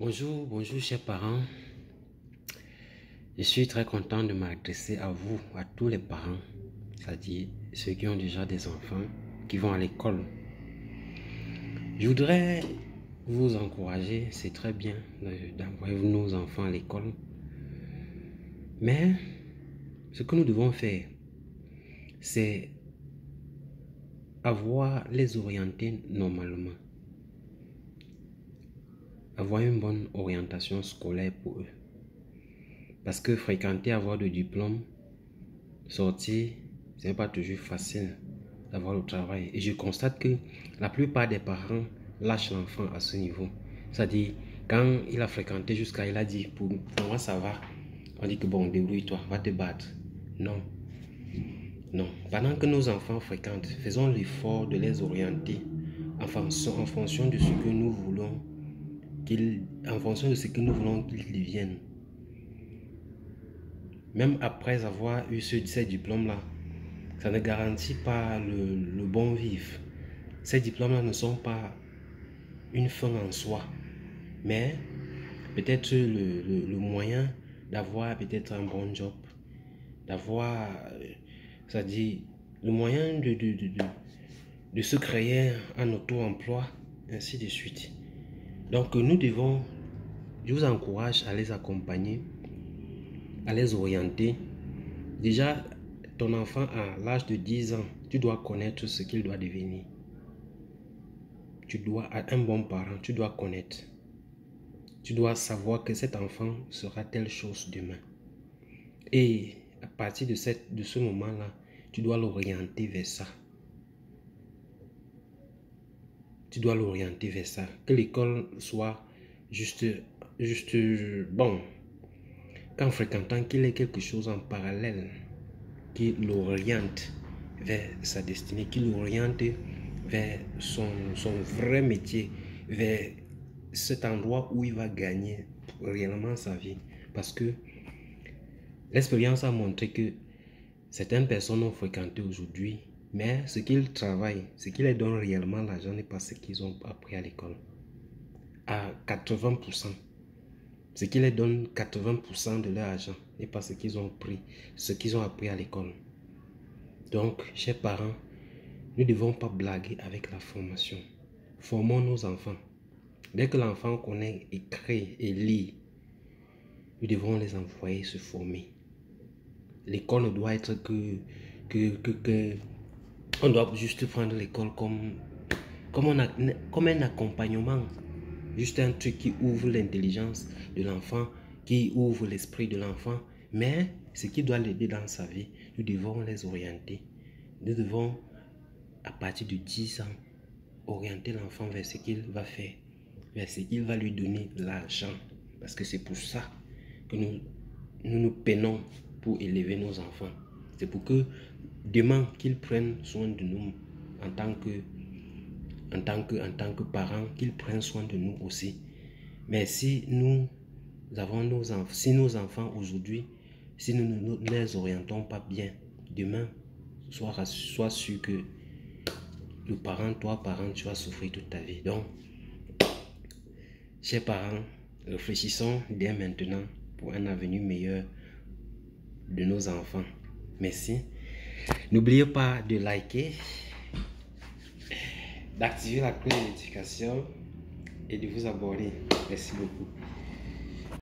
Bonjour chers parents. Je suis très content de m'adresser à vous, à tous les parents, c'est-à-dire ceux qui ont déjà des enfants, qui vont à l'école. Je voudrais vous encourager, c'est très bien d'envoyer nos enfants à l'école. Mais ce que nous devons faire, c'est les orienter normalement. Avoir une bonne orientation scolaire pour eux. Parce que fréquenter, avoir de diplôme, sortir, ce n'est pas toujours facile d'avoir le travail. Et je constate que la plupart des parents lâchent l'enfant à ce niveau. C'est-à-dire, quand il a fréquenté jusqu'à, il a dit, pour moi ça va. On dit que bon, débrouille-toi, va te battre. Non. Non. Pendant que nos enfants fréquentent, faisons l'effort de les orienter en fonction de ce que nous voulons qu'ils deviennent. Même après avoir eu ces diplômes-là, ça ne garantit pas le bon vivre. Ces diplômes-là ne sont pas une fin en soi, mais peut-être le moyen d'avoir peut-être un bon job, d'avoir, c'est-à-dire le moyen de se créer un auto-emploi, ainsi de suite. Donc je vous encourage à les accompagner, à les orienter. Déjà, ton enfant à l'âge de 10 ans, tu dois connaître ce qu'il doit devenir. Tu dois, un bon parent, tu dois connaître. Tu dois savoir que cet enfant sera telle chose demain. Et à partir de ce moment-là, tu dois l'orienter vers ça. Tu dois l'orienter vers ça. Que l'école soit juste bon. Qu'en fréquentant, qu'il ait quelque chose en parallèle qui l'oriente vers sa destinée, qui l'oriente vers son vrai métier, vers cet endroit où il va gagner réellement sa vie. Parce que l'expérience a montré que certaines personnes ont fréquenté aujourd'hui, mais ce qu'ils travaillent, ce qui leur donne réellement l'argent n'est pas ce qu'ils ont appris à l'école. À 80%. Ce qui leur donne 80% de leur argent n'est pas ce qu'ils ont appris à l'école. Donc, chers parents, nous ne devons pas blaguer avec la formation. Formons nos enfants. Dès que l'enfant connaît, écrit et lit, nous devons les envoyer se former. L'école ne doit être on doit juste prendre l'école comme un accompagnement. Juste un truc qui ouvre l'intelligence de l'enfant, qui ouvre l'esprit de l'enfant. Mais ce qui doit l'aider dans sa vie, nous devons les orienter. Nous devons, à partir de 10 ans, orienter l'enfant vers ce qu'il va faire, vers ce qu'il va lui donner l'argent. Parce que c'est pour ça que nous peinons pour élever nos enfants. C'est pour que demain, qu'ils prennent soin de nous en tant que parents, qu'ils prennent soin de nous aussi. Mais si nous avons nos enfants aujourd'hui, si nous ne les orientons pas bien, demain, sois sûr que toi parent, tu vas souffrir toute ta vie. Donc, chers parents, réfléchissons dès maintenant pour un avenir meilleur de nos enfants. Merci. N'oubliez pas de liker, d'activer la cloche de notification et de vous abonner. Merci beaucoup.